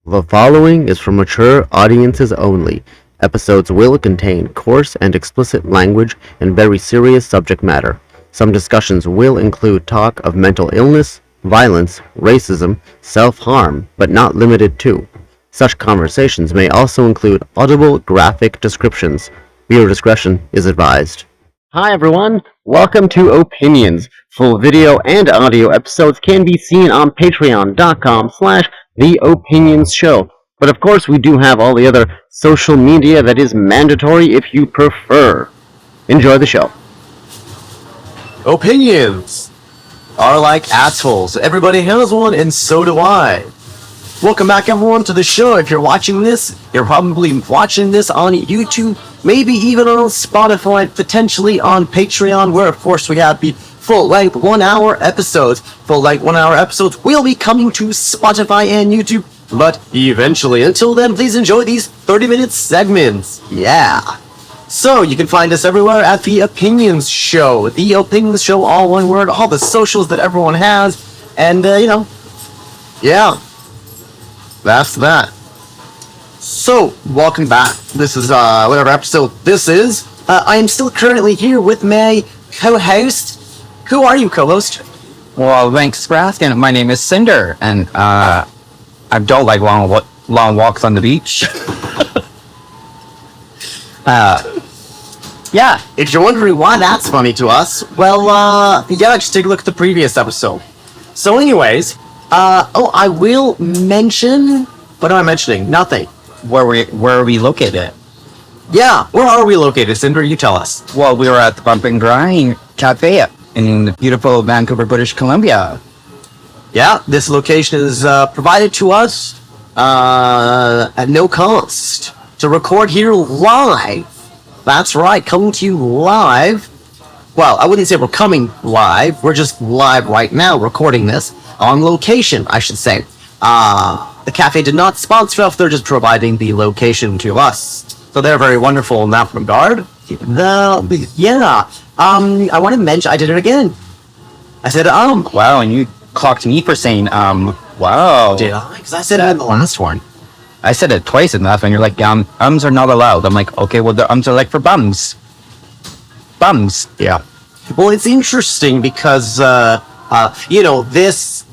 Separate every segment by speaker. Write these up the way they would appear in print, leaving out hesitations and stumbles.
Speaker 1: The following is for mature audiences only. Episodes will contain coarse and explicit language and very serious subject matter. Some discussions will include talk of mental illness, violence, racism, self-harm, but not limited to. Such conversations may also include audible graphic descriptions. Viewer discretion is advised. Hi everyone, welcome to Opinions. Full video and audio episodes can be seen on patreon.com/The Opinions Show. But of course we do have all the other social media that is mandatory if you prefer. Enjoy the show.
Speaker 2: Opinions are like assholes. Everybody has one, and so do I. Welcome back, everyone, to the show. If you're watching this, you're probably watching this on YouTube, maybe even on Spotify, potentially on Patreon, where, of course, we have the full-length 1-hour episodes. Full-length 1-hour episodes will be coming to Spotify and YouTube, but eventually. Until then, please enjoy these 30-minute segments. Yeah. So, you can find us everywhere at The Opinions Show. The Opinions Show, all one word, all the socials that everyone has, and, yeah. That's that. So, welcome back. This is, whatever episode this is. I am still currently here with my co-host. Who are you, co-host?
Speaker 3: Well, thanks for asking. My name is SYNDER, and, I don't like long walks on the beach.
Speaker 2: Yeah, if you're wondering why that's funny to us, well, yeah, just take a look at the previous episode. So anyways, I will mention... What am I mentioning? Nothing.
Speaker 3: Where are we located?
Speaker 2: Yeah, where are we located, SYNDER? You tell us.
Speaker 3: Well, we were at the Bump and Grind Cafe in beautiful Vancouver, British Columbia.
Speaker 2: Yeah, this location is provided to us at no cost to record here live. That's right, coming to you live. Well, I wouldn't say we're coming live. We're just live right now, recording this on location, I should say. The cafe did not sponsor us, they're just providing the location to us. So they're very wonderful in that regard. I want to mention, I did it again. I said,
Speaker 3: Wow, and you clocked me for saying, wow.
Speaker 2: Did I? Because I said it in the last one.
Speaker 3: I said it twice in the last one. You're like, ums are not allowed. I'm like, okay, well, the ums are like for bums. Bums.
Speaker 2: Yeah. Well, it's interesting because,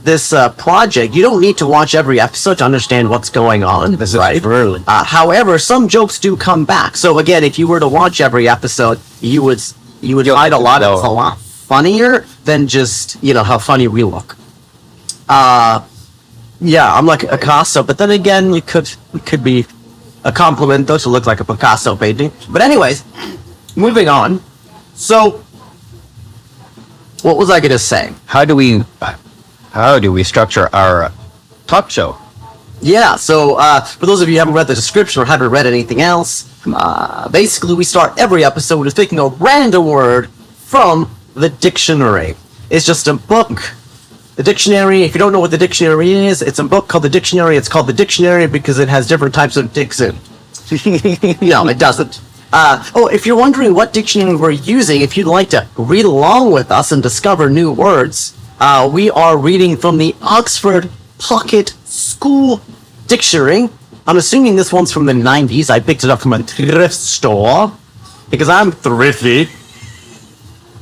Speaker 2: this project, you don't need to watch every episode to understand what's going on.
Speaker 3: This is right.
Speaker 2: However, some jokes do come back. So again, if you were to watch every episode, you would find a lot of it's a lot funnier than just, how funny we look. Yeah, I'm like a Picasso, but then again, it could be a compliment though to look like a Picasso painting. But anyways, moving on. So, what was I gonna say?
Speaker 3: How do we structure our talk show?
Speaker 2: Yeah, so for those of you who haven't read the description or haven't read anything else, basically we start every episode with picking a random word from the dictionary. It's just a book. The dictionary, if you don't know what the dictionary is, it's a book called the dictionary. It's called the dictionary because it has different types of dicks in. No, it doesn't. If you're wondering what dictionary we're using, if you'd like to read along with us and discover new words, we are reading from the Oxford Pocket School Dictionary. I'm assuming this one's from the 90s. I picked it up from a thrift store because I'm thrifty.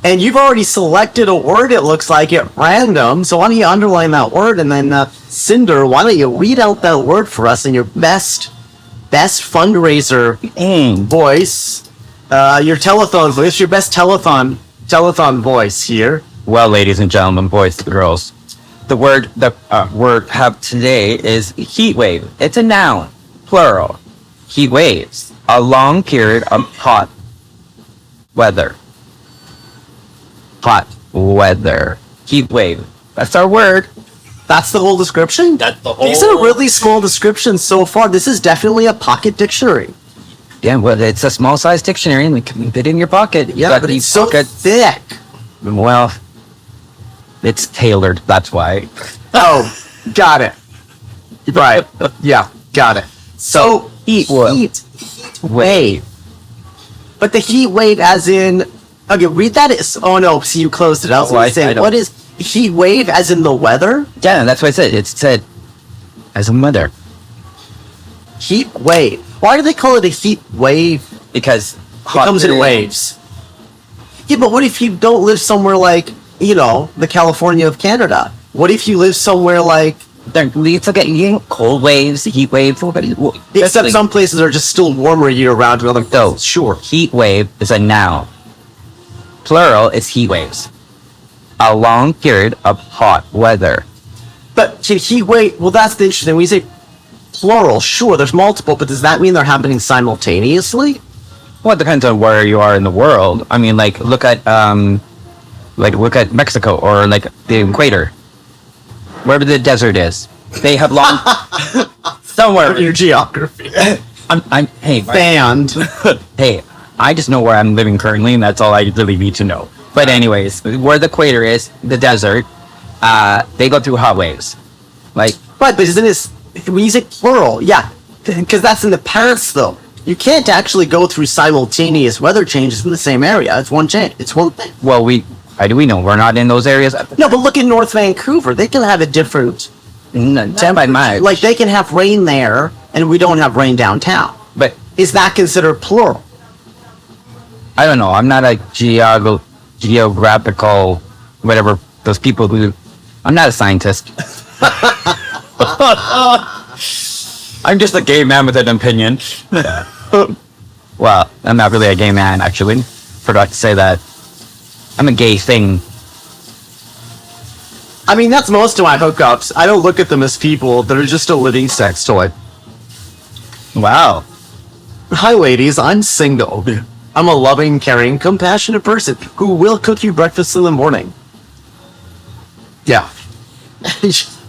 Speaker 2: And you've already selected a word, it looks like, at random. So why don't you underline that word, and then, SYNDER, why don't you read out that word for us in your best fundraiser voice, your telethon voice, your best telethon voice here.
Speaker 3: Well, ladies and gentlemen, boys and girls, the word have today is heat wave. It's a noun, plural. Heat waves, a long period of hot weather. Hot weather. Heat wave. That's our word.
Speaker 2: That's the whole description? These are really small descriptions so far. This is definitely a pocket dictionary.
Speaker 3: Yeah, well, it's a small size dictionary and it can fit in your pocket.
Speaker 2: Yeah, but it's so thick.
Speaker 3: Well, it's tailored, that's why.
Speaker 2: Oh, got it. Right. Yeah, got it. So, heat wave. But the heat wave as in... Okay, read that. Oh no, see, you closed it. I was going to say, what is heat wave as in the weather?
Speaker 3: Yeah, that's what I said. It said as in weather.
Speaker 2: Heat wave. Why do they call it a heat wave?
Speaker 3: Because
Speaker 2: It comes in waves. Yeah, but what if you don't live somewhere like, the California of Canada? What if you live somewhere like...
Speaker 3: We get cold waves, heat waves.
Speaker 2: Except some places are just still warmer year-round than other places. Sure.
Speaker 3: Heat wave is a noun. Plural is heat waves. A long period of hot weather.
Speaker 2: But heat wave, well, that's the interesting. When you say plural, sure, there's multiple, but does that mean they're happening simultaneously?
Speaker 3: Well, it depends on where you are in the world. I mean, look at Mexico or the equator, wherever the desert is. They have long somewhere.
Speaker 2: Your geography.
Speaker 3: Hey,
Speaker 2: Banned.
Speaker 3: hey, I just know where I'm living currently, and that's all I really need to know. But anyways, where the equator is, the desert, they go through hot waves.
Speaker 2: Right, but isn't this, when you say plural, yeah, because that's in the past, though. You can't actually go through simultaneous weather changes in the same area. It's one change. It's one thing.
Speaker 3: Well, how do we know? We're not in those areas.
Speaker 2: No, but look at North Vancouver. They can have a different...
Speaker 3: 10 by March.
Speaker 2: Like, they can have rain there, and we don't have rain downtown.
Speaker 3: But
Speaker 2: Is that considered plural?
Speaker 3: I don't know. I'm not a geographical, whatever, those people who... I'm not a scientist. I'm just a gay man with an opinion. Well, I'm not really a gay man, actually. Forgot to say that. I'm a gay thing.
Speaker 2: I mean, that's most of my hookups. I don't look at them as people. They're just a living sex toy.
Speaker 3: Wow.
Speaker 2: Hi, ladies. I'm single. I'm a loving, caring, compassionate person who will cook you breakfast in the morning. Yeah.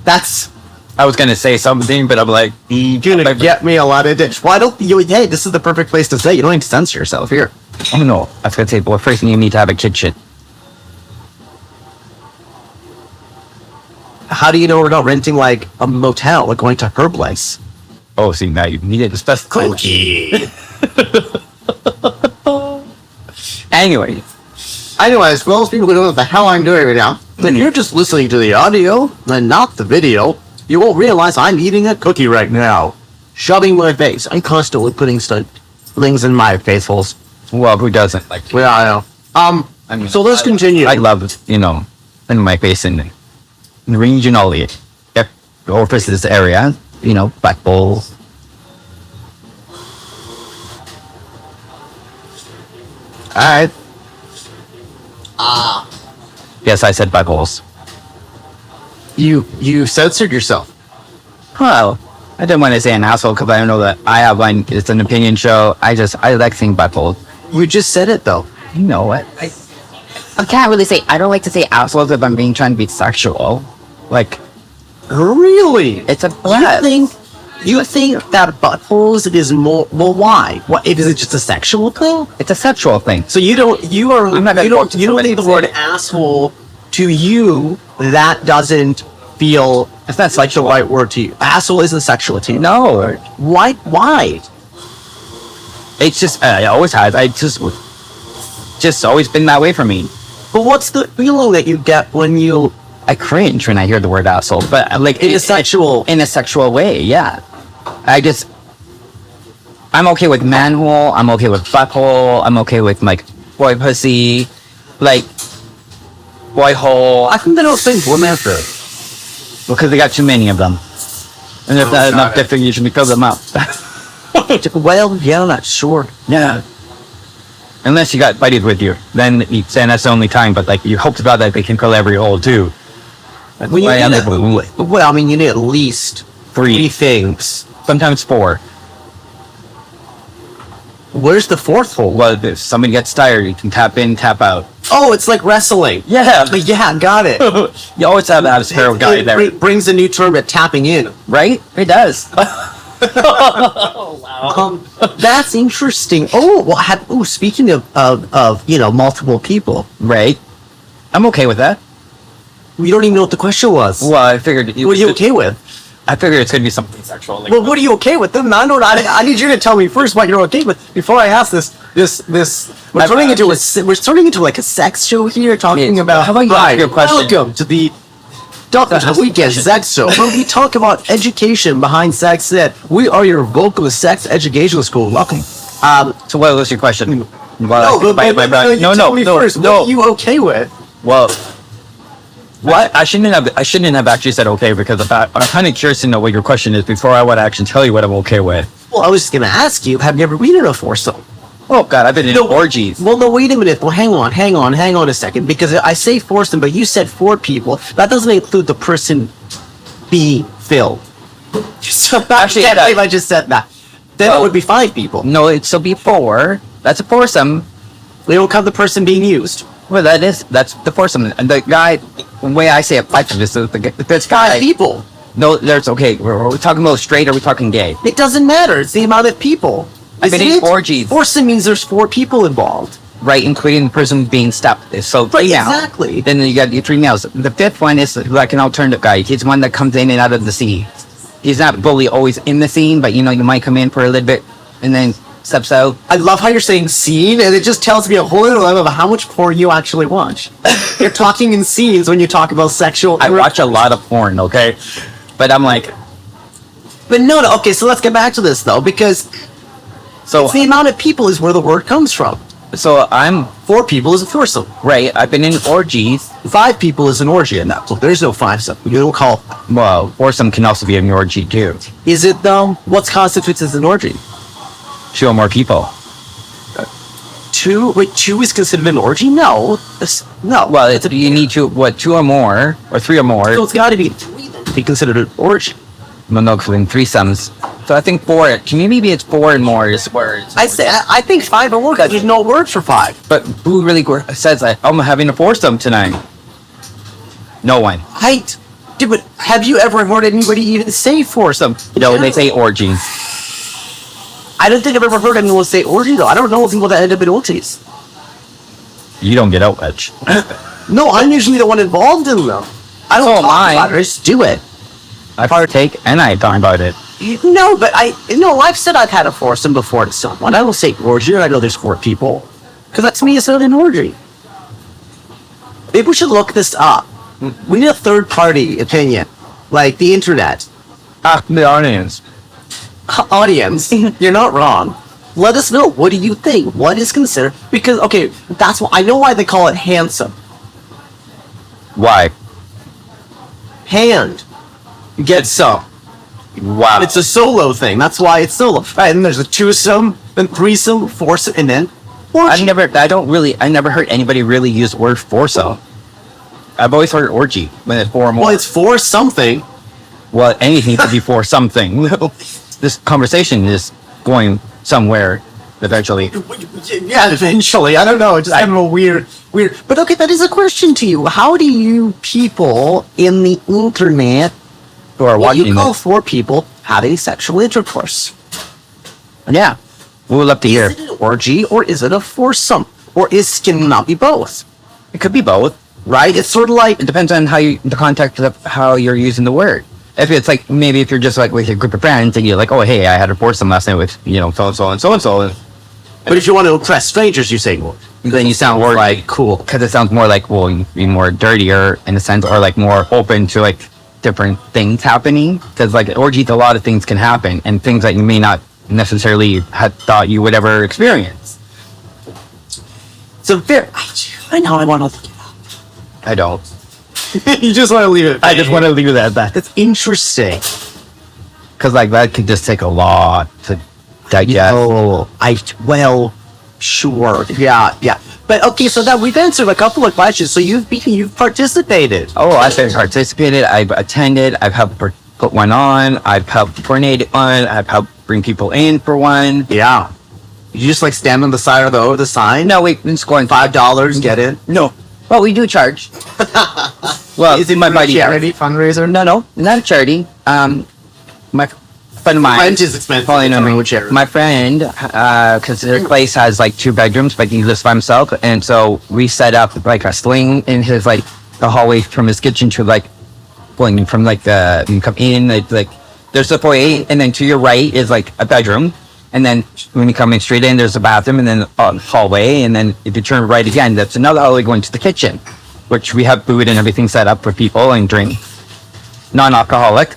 Speaker 2: That's...
Speaker 3: I was gonna say something, but I'm like,
Speaker 2: you're gonna get me a lot of dish. Why don't you... Hey, this is the perfect place to say. You don't need to censor yourself here.
Speaker 3: oh no. I was gonna say, well, first you need to have a kitchen.
Speaker 2: How do you know we're not renting, like, a motel or going to her place?
Speaker 3: Oh, see, now you needed to specify.
Speaker 2: Cookie. Anyways, for those people who don't know what the hell I'm doing right now, then you're just listening to the audio and not the video. You won't realize I'm eating a cookie right now. Shoving my face. I'm constantly putting things in my face holes.
Speaker 3: Well, who doesn't? Like,
Speaker 2: Yeah, I know.
Speaker 3: I mean,
Speaker 2: So let's continue.
Speaker 3: I love, in my face and regionally, orifices area, back bowls.
Speaker 2: Alright.
Speaker 3: Yes, I said buttholes.
Speaker 2: You censored yourself.
Speaker 3: Well, I didn't want to say an asshole because I don't know that I have one. It's an opinion show. I like saying buttholes.
Speaker 2: You just said it, though.
Speaker 3: You know what? I can't really say. I don't like to say assholes if I'm trying to be sexual. Like,
Speaker 2: Really?
Speaker 3: it's a
Speaker 2: You think that buttholes is more... Well, why? What, is it just a sexual thing?
Speaker 3: It's a sexual thing.
Speaker 2: So you don't think the word
Speaker 3: say-
Speaker 2: asshole to you, that doesn't feel
Speaker 3: It's not
Speaker 2: like the right word to you. Asshole isn't sexual to you.
Speaker 3: No,
Speaker 2: Why?
Speaker 3: it's just it always has. I just always been that way for me.
Speaker 2: But what's the feeling that you get when you...
Speaker 3: I cringe when I hear the word asshole, but like
Speaker 2: In a sexual
Speaker 3: way, yeah. I'm okay with manhole. I'm okay with butthole. I'm okay with like boy pussy, like boy hole.
Speaker 2: I think they don't think women for
Speaker 3: Because they got too many of them, and if not enough definition to fill them up.
Speaker 2: Well, yeah, I'm not sure.
Speaker 3: Yeah. Unless you got buddies with you, then that's the only time. But like you hope to God that they can fill every hole too.
Speaker 2: Well, you need at least three things.
Speaker 3: Sometimes 4.
Speaker 2: Where's the fourth hole?
Speaker 3: Well, if somebody gets tired, you can tap in, tap out.
Speaker 2: Oh, it's like wrestling.
Speaker 3: Yeah.
Speaker 2: Yeah, got it.
Speaker 3: You always have a pair of guy there,
Speaker 2: It brings a new term at tapping in.
Speaker 3: right? It does.
Speaker 2: That's interesting. Speaking of multiple people,
Speaker 3: Right. I'm okay with that.
Speaker 2: we don't even know what the question was.
Speaker 3: Well, I figured.
Speaker 2: What are you okay with?
Speaker 3: I figured it's gonna be something sexual. Like,
Speaker 2: Well, what are you okay with? Then I need you to tell me first what you're okay with before I ask this. We're turning into like a sex show here, talking
Speaker 3: Yeah.
Speaker 2: about.
Speaker 3: How about you ask your question?
Speaker 2: Welcome to the Dr. Weekend Sex Show, where we talk about education behind sex ed. We are your vocal sex educational school. Welcome.
Speaker 3: So what was your question?
Speaker 2: No, tell me first.
Speaker 3: no.
Speaker 2: What are you okay with?
Speaker 3: Well, what I shouldn't have actually said okay, because I'm kind of curious to know what your question is before I would actually tell you what I'm okay with.
Speaker 2: Well, I was just gonna ask you, have you ever been in a foursome?
Speaker 3: Oh God, I've been in orgies.
Speaker 2: Well, no, wait a minute. Well, hang on a second, because I say foursome, but you said 4 people. That doesn't include the person being filled.
Speaker 3: Actually,
Speaker 2: I just said that. Then it would be 5 people.
Speaker 3: No, it'd still be 4. That's a foursome.
Speaker 2: They don't count the person being used.
Speaker 3: Well, that's the foursome. And the guy, the way I say it, this guy.
Speaker 2: 5 people.
Speaker 3: No, there's okay. We're talking about straight, or are we talking gay?
Speaker 2: It doesn't matter. It's the amount of people.
Speaker 3: I've been in orgies.
Speaker 2: Foursome means there's 4 people involved.
Speaker 3: Right, including the person being stepped. So
Speaker 2: Right,
Speaker 3: 3 now.
Speaker 2: exactly.
Speaker 3: Then you got your 3 males. The 5th one is like an alternative guy. He's one that comes in and out of the scene. He's not fully always in the scene, but you might come in for a little bit and then steps out.
Speaker 2: I love how you're saying scene, and it just tells me a whole little lot about how much porn you actually watch. You're talking in scenes when you talk about sexual.
Speaker 3: I watch a lot of porn, okay? But I'm like,
Speaker 2: But no, okay, so let's get back to this though, because
Speaker 3: so
Speaker 2: the amount of people is where the word comes from.
Speaker 3: I'm
Speaker 2: 4 people is a foursome.
Speaker 3: right. I've been in orgies.
Speaker 2: 5 people is an orgy in that. So there's no 5-some. You don't call.
Speaker 3: Well, foursome can also be an orgy too.
Speaker 2: Is it though? What constitutes as an orgy?
Speaker 3: 2 or more people.
Speaker 2: 2? Wait, 2 is considered an orgy? No. No.
Speaker 3: Well, you need 2 or more, or 3 or more.
Speaker 2: So it's got to be 3 then to be considered an orgy.
Speaker 3: Well, no, including threesomes. So I think 4. Maybe it's 4 and more is where.
Speaker 2: I think 5 or more. There's no word for 5.
Speaker 3: But who really says that? I'm having a foursome tonight. No one.
Speaker 2: Dude, but have you ever heard anybody even say foursome?
Speaker 3: No, they say orgy.
Speaker 2: I don't think I've ever heard anyone say orgy though. I don't know people that end up in orgies.
Speaker 3: You don't get out much.
Speaker 2: No, I'm usually the one involved in them. I don't
Speaker 3: So am
Speaker 2: talk
Speaker 3: I.
Speaker 2: about it. I just do it.
Speaker 3: I partake and I talk about it.
Speaker 2: No, but I've said I've had a foursome before to someone. I will say orgy. I know there's 4 people, because that to me is not an orgy. Maybe we should look this up. We need a third-party opinion, like the internet.
Speaker 3: The audience.
Speaker 2: Audience, you're not wrong. Let us know. What do you think? What is considered? Because okay, that's why I know why they call it handsome.
Speaker 3: Why?
Speaker 2: Hand. You get some.
Speaker 3: Wow.
Speaker 2: It's a solo thing. That's why it's solo. Right, and there's a twosome, then threesome, foursome, and then orgy.
Speaker 3: I never heard anybody really use the word foursome. I've always heard orgy when it's 4 or more.
Speaker 2: Well, it's for something.
Speaker 3: Well, anything could be for something. This conversation is going somewhere eventually.
Speaker 2: Yeah, eventually. I don't know. It's just kind of a weird. But okay, that is a question to you. How do you people in the internet,
Speaker 3: Who are
Speaker 2: what
Speaker 3: watching
Speaker 2: you call
Speaker 3: this.
Speaker 2: 4 people, having sexual intercourse?
Speaker 3: Yeah. We would love to hear.
Speaker 2: Is it an orgy or is it a foursome? Or can it not be both?
Speaker 3: It could be both.
Speaker 2: Right? It's sort of like
Speaker 3: It depends on the context of how you're using the word. If it's like, maybe if you're just like with a group of friends and you're like, oh, hey, I had a foursome last night with, so-and-so and so-and-so.
Speaker 2: But if you want to impress strangers, you say more.
Speaker 3: Then you sound more like,
Speaker 2: cool.
Speaker 3: because it sounds more like, well, you'd be more dirtier in a sense, or like more open to like different things happening. Because like orgies, a lot of things can happen, and things that you may not necessarily have thought you would ever experience.
Speaker 2: So very. I know I want to look it up.
Speaker 3: I don't.
Speaker 2: You just want to leave it.
Speaker 3: I just want to leave it at that.
Speaker 2: That's interesting.
Speaker 3: Because like that could just take a lot to digest.
Speaker 2: Oh, well, sure. Yeah. But okay, so that we've answered a couple of questions. So you've participated.
Speaker 3: Oh, I've participated. I've attended. I've helped put one on. I've helped coordinate one. I've helped bring people in for one.
Speaker 2: Yeah. You just like stand on the side of the sign?
Speaker 3: No, wait, it's going
Speaker 2: $5, get in?
Speaker 3: No. Well, we do charge. Well,
Speaker 2: Is it
Speaker 3: my buddy.
Speaker 2: charity fundraiser?
Speaker 3: No, not a charity. My friend of mine.
Speaker 2: Rent is expensive.
Speaker 3: Probably know me.
Speaker 2: Charity.
Speaker 3: My friend, because their place has like 2 bedrooms, but he lives by himself, and so we set up like a sling in his like the hallway from his kitchen to like going from like the you come in like there's the foyer, and then to your right is like a bedroom. And then when you come in straight in, there's a bathroom, and then a hallway, and then if you turn right again, that's another hallway going to the kitchen, which we have food and everything set up for people and drink. non-alcoholic.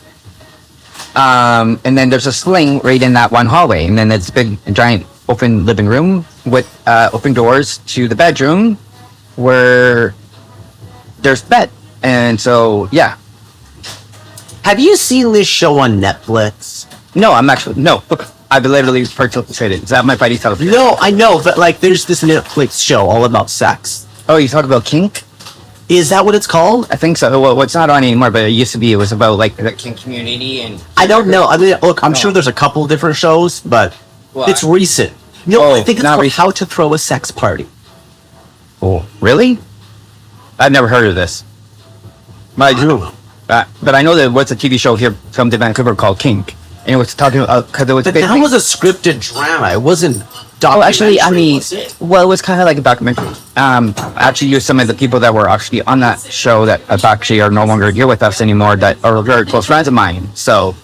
Speaker 3: And then there's a sling right in that one hallway, and then it's a big, giant, open living room with open doors to the bedroom, where there's bed. And so, yeah.
Speaker 2: Have you seen this show on Netflix?
Speaker 3: No, look, I've literally participated. Is that my buddy telling?
Speaker 2: No, I know, but like, there's this Netflix show all about sex.
Speaker 3: Oh, you talk about kink?
Speaker 2: Is that what it's called?
Speaker 3: I think so. Well, it's not on anymore, but it used to be. It was about like the kink community and.
Speaker 2: I don't know. I mean, look, I'm sure there's a couple different shows, but
Speaker 3: What?
Speaker 2: it's recent. No,
Speaker 3: Oh,
Speaker 2: I think it's
Speaker 3: not
Speaker 2: called
Speaker 3: recent.
Speaker 2: How to Throw a Sex Party.
Speaker 3: Oh, really? I've never heard of this. But I do. But I know that what's a TV show here from Vancouver called Kink, and it was talking about because it was.
Speaker 2: But that was a scripted drama. It wasn't.
Speaker 3: Oh, actually, I mean,
Speaker 2: was it?
Speaker 3: well, it was kind of like a documentary. Actually, used some of the people that were actually on that show that actually are no longer here with us anymore. That are very close friends of mine. So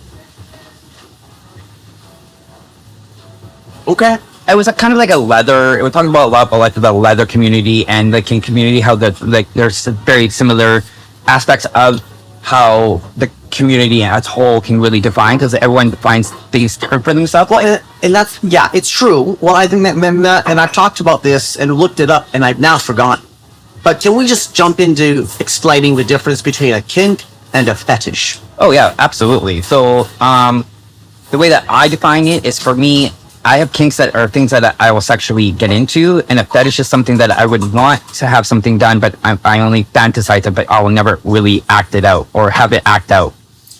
Speaker 2: Okay.
Speaker 3: it was kind of like a leather. It was talking about a lot about like the leather community and the kink community. How there's very similar aspects of how the community as a whole can really define, because everyone defines things different for themselves.
Speaker 2: Well, and that's, yeah, it's true. Well, I think that, and I've talked about this and looked it up, and I've now forgotten. But can we just jump into explaining the difference between a kink and a fetish?
Speaker 3: Oh yeah, absolutely. So the way that I define it is, for me, I have kinks that are things that I will sexually get into, and a fetish is something that I would want to have something done, but I only fantasize it, but I will never really act it out or have it act out.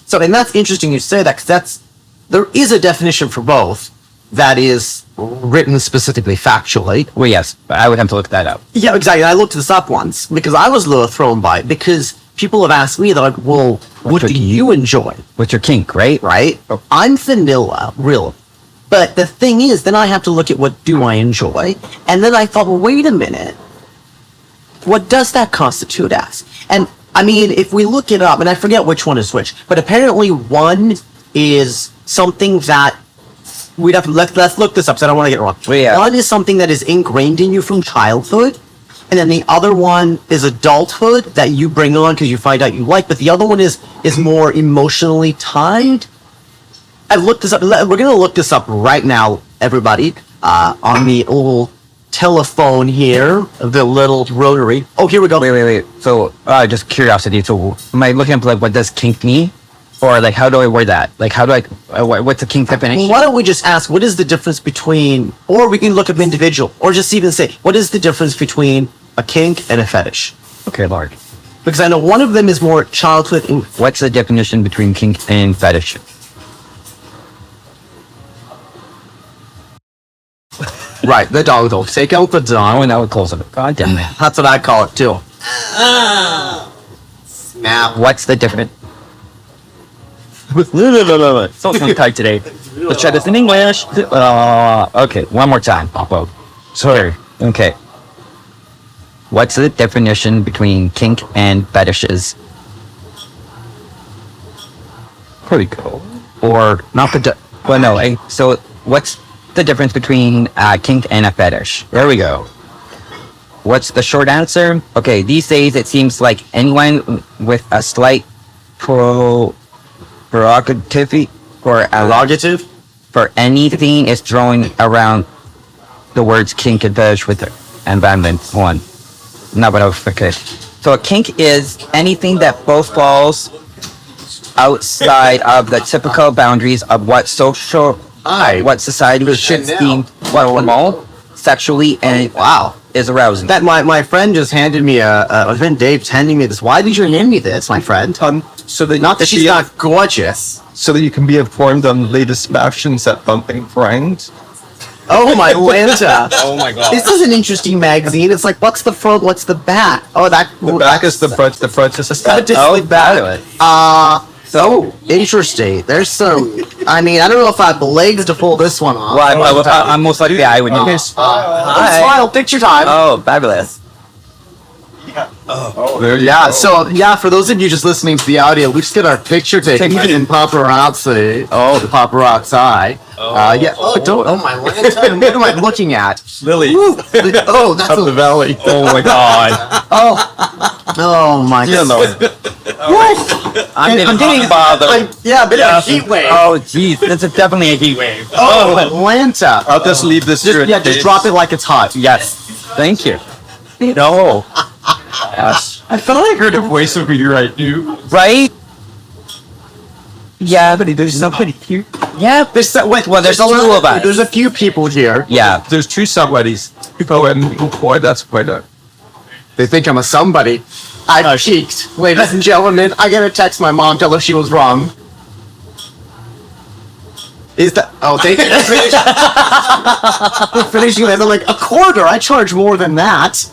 Speaker 2: So, and that's interesting you say that, because there is a definition for both that is written specifically factually.
Speaker 3: Well, yes, but I would have to look that up.
Speaker 2: Yeah, exactly. I looked this up once because I was a little thrown by it, because people have asked me, they're like, well, what do you enjoy?
Speaker 3: What's your kink, right?
Speaker 2: Right? I'm vanilla, really. But the thing is, then I have to look at what do I enjoy. And then I thought, well, wait a minute. What does that constitute as? And I mean, if we look it up, and I forget which one is which, but apparently one is something that we'd have to, let's look this up, so I don't want to get it wrong.
Speaker 3: Well, yeah.
Speaker 2: One is something that is ingrained in you from childhood. And then the other one is adulthood that you bring on because you find out you like, but the other one is more emotionally tied. I looked this up. We're going to look this up right now, everybody, on the old telephone here, the little rotary. Oh, here we go.
Speaker 3: Wait. So, just curiosity. So, am I looking up like what does kink mean, or like how do I word that? Like how do I? What's a kink definition?
Speaker 2: Why don't we just ask, what is the difference between, or we can look up individual, or just even say, what is the difference between a kink and a fetish?
Speaker 3: Okay, Lord.
Speaker 2: Because I know one of them is more childhood.
Speaker 3: What's the definition between kink and fetish?
Speaker 2: Right, the dog though. Take out the dog.
Speaker 3: Oh, and that would close it. God damn it.
Speaker 2: That's what I call it too. Snap.
Speaker 3: What's the difference? So tongue-tied today. Let's try this in English. Okay, one more time. Well, sorry. Okay. What's the definition between kink and fetishes? Pretty cool. Or not the. Well, no. So what's the difference between kink and a fetish? There we go. What's the short answer? Okay, these days it seems like anyone with a slight prerogative for anything is throwing around the words kink and fetish with abandonment one. No, but okay. So a kink is anything that both falls outside of the typical boundaries of what what society should deem normal, sexually, and is arousing.
Speaker 2: That my friend just handed me my friend Dave's handing me this. Why did you hand me this, my friend?
Speaker 4: So that
Speaker 2: Not that she's not gorgeous.
Speaker 4: so that you can be informed on latest fashions at Bumping Friends.
Speaker 2: Oh my Lanta.
Speaker 3: Oh my god.
Speaker 2: This is an interesting magazine. It's like, what's the front, what's the back? Oh,
Speaker 4: The back is the front. The front is the
Speaker 2: Got
Speaker 4: back.
Speaker 2: a back. So interesting. There's some. I mean, I don't know if I have the legs to pull this one off.
Speaker 3: Well, I'm most likely I would know.
Speaker 2: Smile, picture time.
Speaker 3: Oh, fabulous.
Speaker 4: There you
Speaker 2: Yeah,
Speaker 4: go.
Speaker 2: so, for those of you just listening to the audio, we just get our picture taken in paparazzi. Oh, the paparazzi. Yeah. Oh, don't. Oh, my lantern. What am I looking at?
Speaker 4: Lily
Speaker 2: Woo. Oh, that's
Speaker 4: up the valley.
Speaker 3: Oh my god.
Speaker 2: Oh my
Speaker 4: You
Speaker 2: god.
Speaker 4: know.
Speaker 3: I'm getting bothered.
Speaker 2: Yeah, a bit of a heat wave.
Speaker 3: Oh, jeez, this is definitely a heat wave.
Speaker 2: Oh, Atlanta.
Speaker 4: I'll just leave this here.
Speaker 2: Just drop it like it's hot.
Speaker 3: Yes, thank you. No, yes,
Speaker 4: I thought I heard a voice over here. I do.
Speaker 3: right? Yeah,
Speaker 4: There's somebody here.
Speaker 3: yeah.
Speaker 2: There's
Speaker 3: There's two of us.
Speaker 2: There's a few people here.
Speaker 3: Yeah,
Speaker 4: There's two somebodies. Oh, and boy, that's quite a.
Speaker 2: They think I'm a somebody. I cheeked. Ladies and gentlemen, I gotta text my mom, tell her she was wrong. Is that? Oh, thank you. We're finishing that. They're like, a quarter. I charge more than that.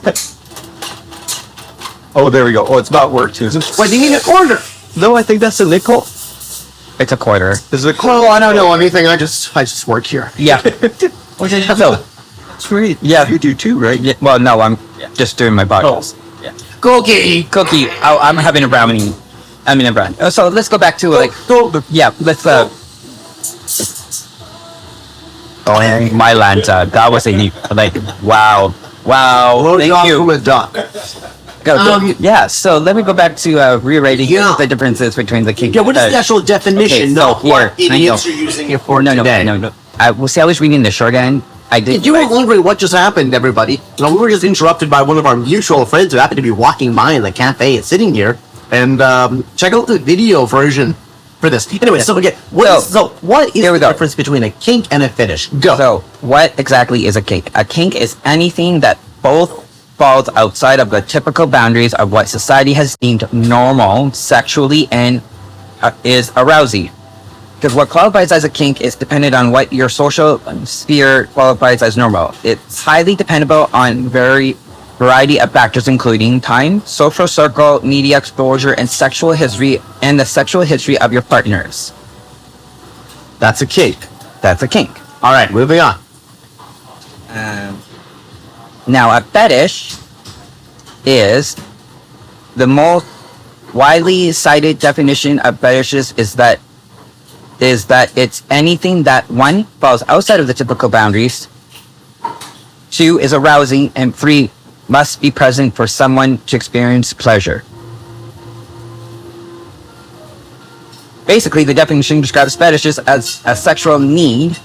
Speaker 4: Oh, there we go. Oh, it's about work too.
Speaker 2: What do you mean a quarter?
Speaker 4: No, I think that's a nickel.
Speaker 3: it's a quarter.
Speaker 4: Is it?
Speaker 2: Well, I don't know anything. I just work here.
Speaker 3: Yeah. So,
Speaker 4: Sweet.
Speaker 3: yeah.
Speaker 4: You do too, right?
Speaker 3: Yeah, well, no, I'm just doing my podcast.
Speaker 2: Cookie.
Speaker 3: Cookie. Oh, I'm having a brownie. I'm in a brownie. Oh, so let's go back to yeah. Let's Oh, yeah, my Lanta. That was a neat. Like, wow. Thank you.
Speaker 2: From a duck.
Speaker 3: Yeah. So let me go back to reiterating the differences between the king.
Speaker 2: Yeah, what is the actual definition?
Speaker 3: okay,
Speaker 2: No,
Speaker 3: so here,
Speaker 2: what
Speaker 3: I
Speaker 2: idiots
Speaker 3: know.
Speaker 2: are using it for
Speaker 3: No.
Speaker 2: today.
Speaker 3: Well, see, I was reading the shorthand. I did.
Speaker 2: You were wondering what just happened, everybody. We were just interrupted by one of our mutual friends who happened to be walking by in the cafe and sitting here. And check out the video version for this. Anyway, so again, what is
Speaker 3: here we
Speaker 2: the
Speaker 3: go.
Speaker 2: difference between a kink and a fetish? Go.
Speaker 3: So, what exactly is a kink? A kink is anything that both falls outside of the typical boundaries of what society has deemed normal sexually and is arousing. Because what qualifies as a kink is dependent on what your social sphere qualifies as normal. It's highly dependable on variety of factors, including time, social circle, media exposure, and sexual history, and the sexual history of your partners.
Speaker 2: That's a kink.
Speaker 3: That's a kink.
Speaker 2: All right, moving on.
Speaker 3: Now, a fetish is the most widely cited definition of fetishes is that it's anything that one falls outside of the typical boundaries, two is arousing, and three must be present for someone to experience pleasure. Basically, the definition describes fetishes as a sexual need,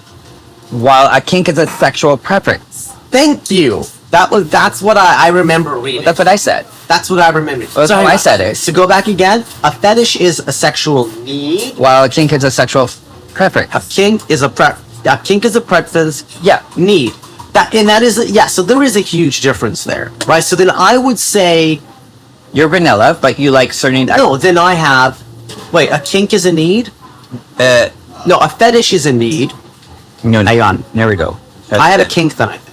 Speaker 3: while a kink is a sexual preference.
Speaker 2: Thank you. That's what I remember reading.
Speaker 3: That's what I said.
Speaker 2: That's what I remember.
Speaker 3: That's how I said it.
Speaker 2: To go back again, a fetish is a sexual need.
Speaker 3: While a kink is a sexual preference.
Speaker 2: A kink is a preference.
Speaker 3: Yeah.
Speaker 2: Need. So there is a huge difference there, right? So then I would say
Speaker 3: You're vanilla, but you like certain.
Speaker 2: no. Then I have. Wait, a kink is a need. No, a fetish is a need.
Speaker 3: No,
Speaker 2: Hang on.
Speaker 3: there we go.
Speaker 2: I had a kink then. I think.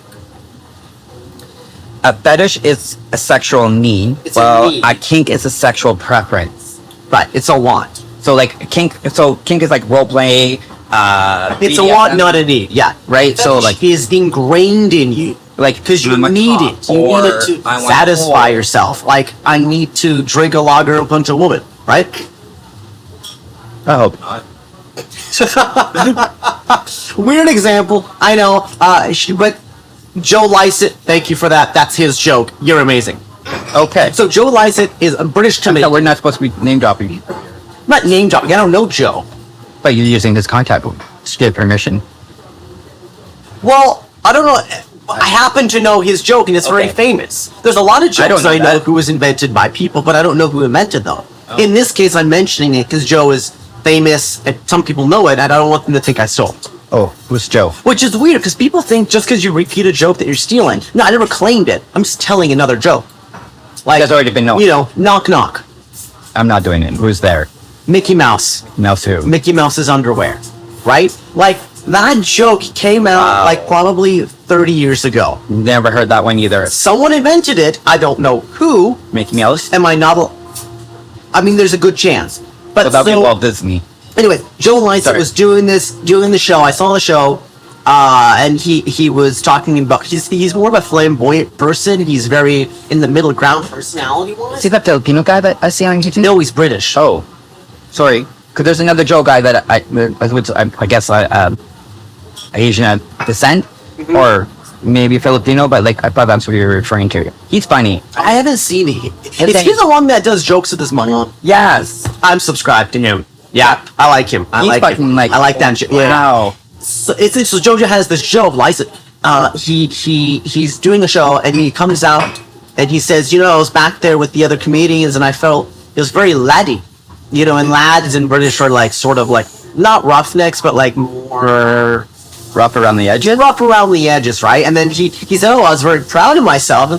Speaker 3: A fetish is a sexual need,
Speaker 2: It's a
Speaker 3: while
Speaker 2: need.
Speaker 3: a kink is a sexual preference.
Speaker 2: Right. It's a want.
Speaker 3: So like a kink. So kink is like role play.
Speaker 2: It's a
Speaker 3: BDSM,
Speaker 2: want, not a need. Yeah.
Speaker 3: right. So
Speaker 2: Fetish
Speaker 3: like
Speaker 2: is ingrained in you.
Speaker 3: like
Speaker 2: Because you
Speaker 3: I'm a
Speaker 2: need
Speaker 3: cop,
Speaker 2: it. You
Speaker 3: or
Speaker 2: need it to
Speaker 3: I want
Speaker 2: satisfy
Speaker 3: more.
Speaker 2: yourself. Like, I need to drink a lager and punch a woman, right?
Speaker 3: I hope not.
Speaker 2: Weird example, I know. But Joe Lycett, thank you for that. That's his joke. You're amazing.
Speaker 3: Okay.
Speaker 2: So Joe Lycett is a British
Speaker 3: So
Speaker 2: comedian.
Speaker 3: we're not supposed to be name dropping,
Speaker 2: Not name dropping. I don't know Joe.
Speaker 3: but you're using his contact to get permission.
Speaker 2: Well, I don't know. I happen to know his joke, and it's very
Speaker 3: Okay.
Speaker 2: famous. There's a lot of
Speaker 3: I don't
Speaker 2: jokes
Speaker 3: know
Speaker 2: I know
Speaker 3: that.
Speaker 2: who was invented by people, but I don't know who invented them. In this case, I'm mentioning it because Joe is famous, and some people know it, and I don't want them to think I stole it.
Speaker 3: Oh, who's Joe?
Speaker 2: Which is weird, because people think just because you repeat a joke that you're stealing. No, I never claimed it. I'm just telling another joke. Like,
Speaker 3: That's already been known.
Speaker 2: You know, knock knock.
Speaker 3: I'm not doing it. Who's there?
Speaker 2: Mickey Mouse.
Speaker 3: Mouse who?
Speaker 2: Mickey Mouse's underwear. Right? Like, that joke came out,
Speaker 3: Wow.
Speaker 2: like, probably 30 years ago.
Speaker 3: Never heard that one either.
Speaker 2: Someone invented it. I don't know who.
Speaker 3: Mickey Mouse.
Speaker 2: And my novel. I mean, there's a good chance. But
Speaker 3: So that would be
Speaker 2: so,
Speaker 3: Walt Disney.
Speaker 2: anyway, Joe Lycett
Speaker 3: Sorry.
Speaker 2: was doing the show. I saw the show, and he was talking about he's more of a flamboyant person. He's very in the middle ground personality wise.
Speaker 3: See that Filipino guy that I see on YouTube?
Speaker 2: No, he's British.
Speaker 3: Oh, sorry. Because there's another Joe guy that I guess Asian descent, or maybe Filipino, but like I thought that's what you were referring to. He's funny.
Speaker 2: I haven't seen it.
Speaker 3: And
Speaker 2: Is
Speaker 3: then-
Speaker 2: he the one that does jokes with his money on?
Speaker 3: Yes.
Speaker 2: I'm subscribed to him. Yeah, I like him. I
Speaker 3: He's
Speaker 2: like
Speaker 3: fucking
Speaker 2: him.
Speaker 3: like,
Speaker 2: I like that shit. Yeah.
Speaker 3: wow.
Speaker 2: So Jojo has this show, Liza. He's doing a show and he comes out and he says, I was back there with the other comedians and I felt it was very laddie, and lads in British are like sort of like not roughnecks but like more
Speaker 3: Rough around the edges.
Speaker 2: rough around the edges, right? And then he said, I was very proud of myself.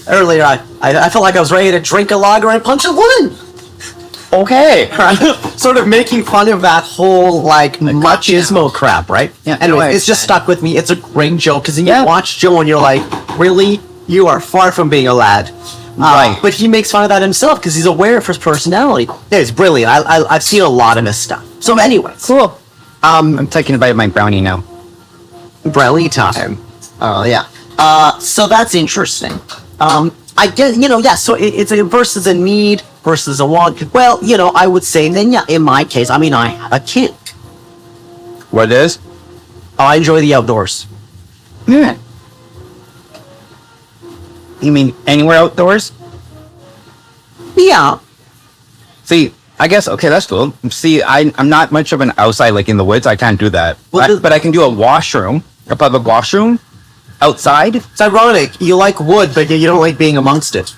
Speaker 2: Earlier, I felt like I was ready to drink a lager and punch a woman.
Speaker 3: Okay.
Speaker 2: Sort of making fun of that whole like machismo crap, right?
Speaker 3: Yeah,
Speaker 2: Anyway,
Speaker 3: no,
Speaker 2: it's just stuck with me. It's a great joke because you
Speaker 3: Yeah.
Speaker 2: watch Joe and you're like, really? You are far from being a lad.
Speaker 3: Right.
Speaker 2: But he makes fun of that himself because he's aware of his personality. It's brilliant. I've seen a lot of his stuff. So anyways,
Speaker 3: Cool. I'm taking a bite of my brownie now.
Speaker 2: Brelly time. Oh yeah. So that's interesting. I guess so it's a versus a need versus a want. Well, I would say then in my case, I have a kink.
Speaker 3: What is?
Speaker 2: I enjoy the outdoors.
Speaker 3: Yeah. You mean anywhere outdoors?
Speaker 2: Yeah.
Speaker 3: See, I guess okay, that's cool. See, I'm not much of an outside like in the woods. I can't do that.
Speaker 2: Well,
Speaker 3: But I can do a washroom, a public washroom, outside.
Speaker 2: It's ironic. You like wood, but you don't like being amongst it.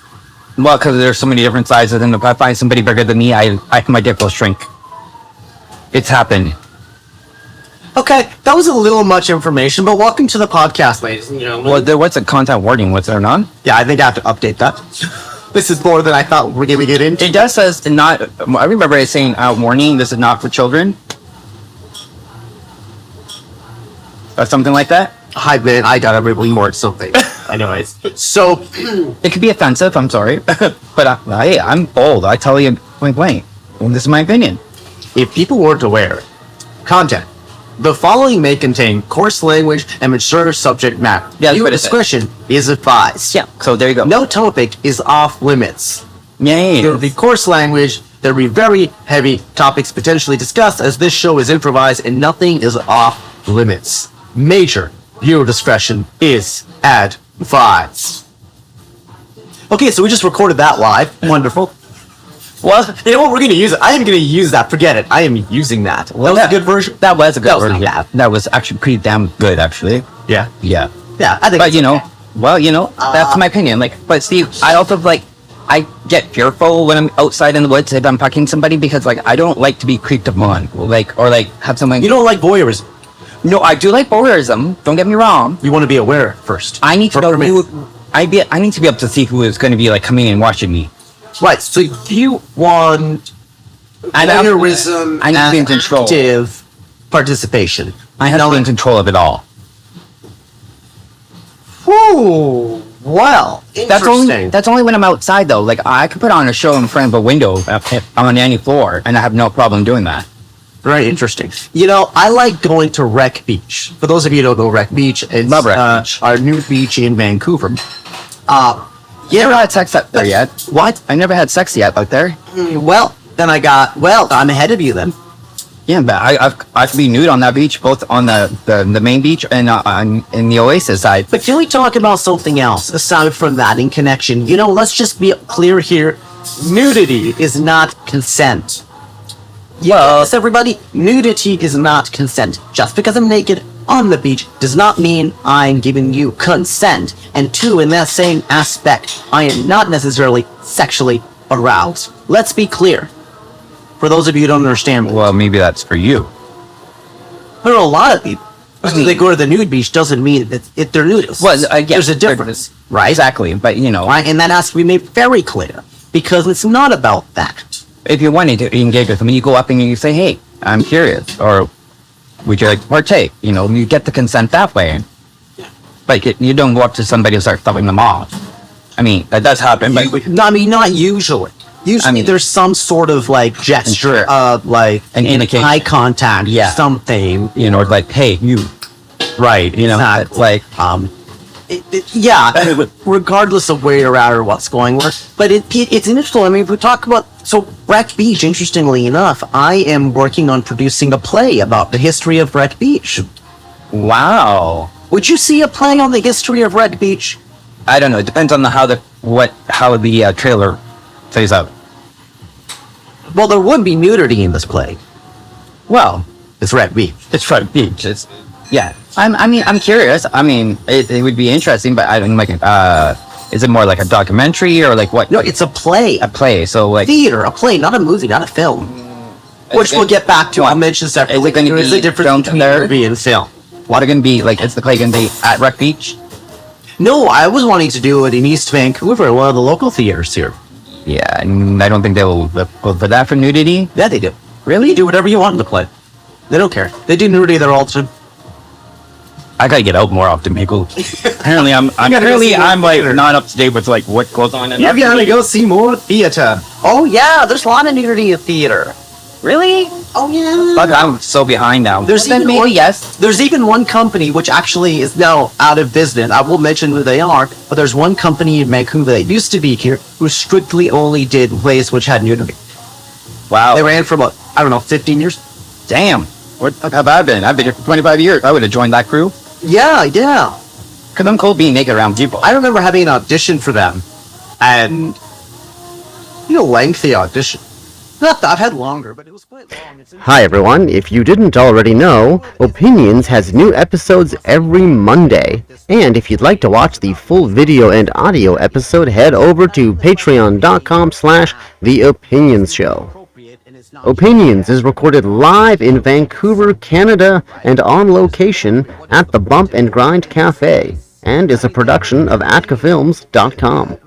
Speaker 3: Well, because there's so many different sizes, and if I find somebody bigger than me, my dick will shrink. It's happened.
Speaker 2: Okay, that was a little much information, but welcome to the podcast, ladies and gentlemen.
Speaker 3: Well, what's a content warning? What's there none?
Speaker 2: Yeah, I think I have to update that. This is more than I thought we're going to get into.
Speaker 3: It does says not. I remember it saying warning. This is not for children, or something like that.
Speaker 2: Hi, man. I got everybody more something. Anyways, so
Speaker 3: It could be offensive. I'm sorry, but I'm bold. I tell you point blank. This is my opinion.
Speaker 2: if people weren't aware, content. The following may contain coarse language and mature subject matter.
Speaker 3: Yeah,
Speaker 2: Viewer
Speaker 3: but it's-
Speaker 2: discretion is advised.
Speaker 3: Yeah. So there you go.
Speaker 2: No topic is off limits.
Speaker 3: Yay.
Speaker 2: There will be coarse language. There will be very heavy topics potentially discussed, as this show is improvised and nothing is off limits. Major viewer discretion is advised. Okay, so we just recorded that live. Wonderful. Well, you know what? We're going to use it. I am going to use that. Forget it. I am using that. That was a good version.
Speaker 3: That was a good
Speaker 2: That was not
Speaker 3: version.
Speaker 2: bad.
Speaker 3: That was actually pretty damn good, actually.
Speaker 2: Yeah.
Speaker 3: Yeah.
Speaker 2: Yeah, I think.
Speaker 3: But
Speaker 2: it's
Speaker 3: you know,
Speaker 2: okay.
Speaker 3: well, that's my opinion. Like, but see, I also I get fearful when I'm outside in the woods if I'm fucking somebody because I don't like to be creeped upon, or have someone.
Speaker 2: You don't like voyeurism.
Speaker 3: No, I do like voyeurism. Don't get me wrong.
Speaker 2: You want to be aware first.
Speaker 3: I need to
Speaker 2: For
Speaker 3: know
Speaker 2: permit.
Speaker 3: who. I need to be able to see who is going to be coming and watching me.
Speaker 2: Right. So you want voyeurism
Speaker 3: I need to be in control.
Speaker 2: active participation.
Speaker 3: I have to be in control of it all.
Speaker 2: Whew. Well,
Speaker 3: That's only when I'm outside though. Like I could put on a show in front of a window on any floor, and I have no problem doing that.
Speaker 2: Very interesting. I like going to Wreck Beach. For those of you who don't know Wreck Beach, it's
Speaker 3: Love Wreck Beach.
Speaker 2: our new beach in Vancouver.
Speaker 3: Never had sex out there yet.
Speaker 2: What?
Speaker 3: I never had sex yet out there.
Speaker 2: Well, I'm ahead of you then.
Speaker 3: Yeah, but I could be nude on that beach, both on the main beach and in the Oasis side.
Speaker 2: But can we talk about something else aside from that in connection? Let's just be clear here. Nudity is not consent. Yes, everybody, nudity is not consent. Just because I'm naked on the beach does not mean I'm giving you consent. And two, in that same aspect, I am not necessarily sexually aroused. Let's be clear. For those of you who don't understand,
Speaker 3: Well, maybe that's for you.
Speaker 2: there are a lot of people. Because they go to the nude beach doesn't mean that they're nudists.
Speaker 3: Well,
Speaker 2: there's a difference, right?
Speaker 3: Exactly, but
Speaker 2: Right? And that has to be made very clear. Because it's not about that.
Speaker 3: if you're wanting to engage with them, you go up and you say, "Hey, I'm curious," or "Would you like to partake?" You get the consent that way. But you don't go up to somebody and start thumbing them off. I mean, that does happen, but
Speaker 2: No, not usually. Usually there's some sort of gesture
Speaker 3: Sure.
Speaker 2: of
Speaker 3: An indication.
Speaker 2: eye contact,
Speaker 3: Yeah.
Speaker 2: something.
Speaker 3: "Hey, you,"
Speaker 2: Right.
Speaker 3: It's
Speaker 2: yeah, regardless of where you're at or what's going on. But it's interesting. I mean, if we talk about Wreck Beach, interestingly enough, I am working on producing a play about the history of Wreck Beach.
Speaker 3: wow.
Speaker 2: Would you see a play on the history of Red Beach?
Speaker 3: I don't know. It depends on how the trailer plays out.
Speaker 2: Well, there would be nudity in this play.
Speaker 3: Well,
Speaker 2: It's Red Beach.
Speaker 3: it's Front Beach. It's yeah. I'm curious. I mean, it would be interesting, but I don't like. Is it more like a documentary or like what?
Speaker 2: No, it's a play.
Speaker 3: A play. So like
Speaker 2: Theater, a play, not a movie, not a film. Which we'll get back to. I'll mention separately.
Speaker 3: Is it gonna
Speaker 2: There is
Speaker 3: be
Speaker 2: a difference
Speaker 3: filmed
Speaker 2: between
Speaker 3: there?
Speaker 2: movie and film.
Speaker 3: what are gonna be like? Is the play gonna be at Wreck Beach?
Speaker 2: No, I was wanting to do it in East Vancouver, one of the local theaters here.
Speaker 3: Yeah, and I don't think they will go for that for nudity.
Speaker 2: Yeah, they do. Really? You do whatever you want in the play. They don't care. They do nudity there all the time.
Speaker 3: I gotta get out more often, people. Apparently, I'm like not up to date with like what goes on.
Speaker 2: You gotta go see more theater. Oh yeah, there's a lot of nudity in theater.
Speaker 3: Really?
Speaker 2: Oh yeah.
Speaker 3: Fuck, I'm so behind now.
Speaker 2: There's
Speaker 3: Then
Speaker 2: even
Speaker 3: maybe
Speaker 2: one,
Speaker 3: yes.
Speaker 2: There's even one company which actually is now out of business. I will mention who they are, but there's one company in Vancouver that used to be here who strictly only did plays which had nudity.
Speaker 3: Wow.
Speaker 2: They ran for about, I don't know, 15 years.
Speaker 3: Damn. What the fuck have I been? I've been here for 25 years. I would have joined that crew.
Speaker 2: Yeah, yeah.
Speaker 3: Cause I'm cool being naked around people.
Speaker 2: I remember having an audition for them, and lengthy audition. I've had longer, but it was quite long.
Speaker 1: Hi everyone, if you didn't already know, Opinions has new episodes every Monday. And if you'd like to watch the full video and audio episode, head over to patreon.com/The Opinions Show. Opinions is recorded live in Vancouver, Canada, and on location at the Bump and Grind Cafe, and is a production of atkafilms.com.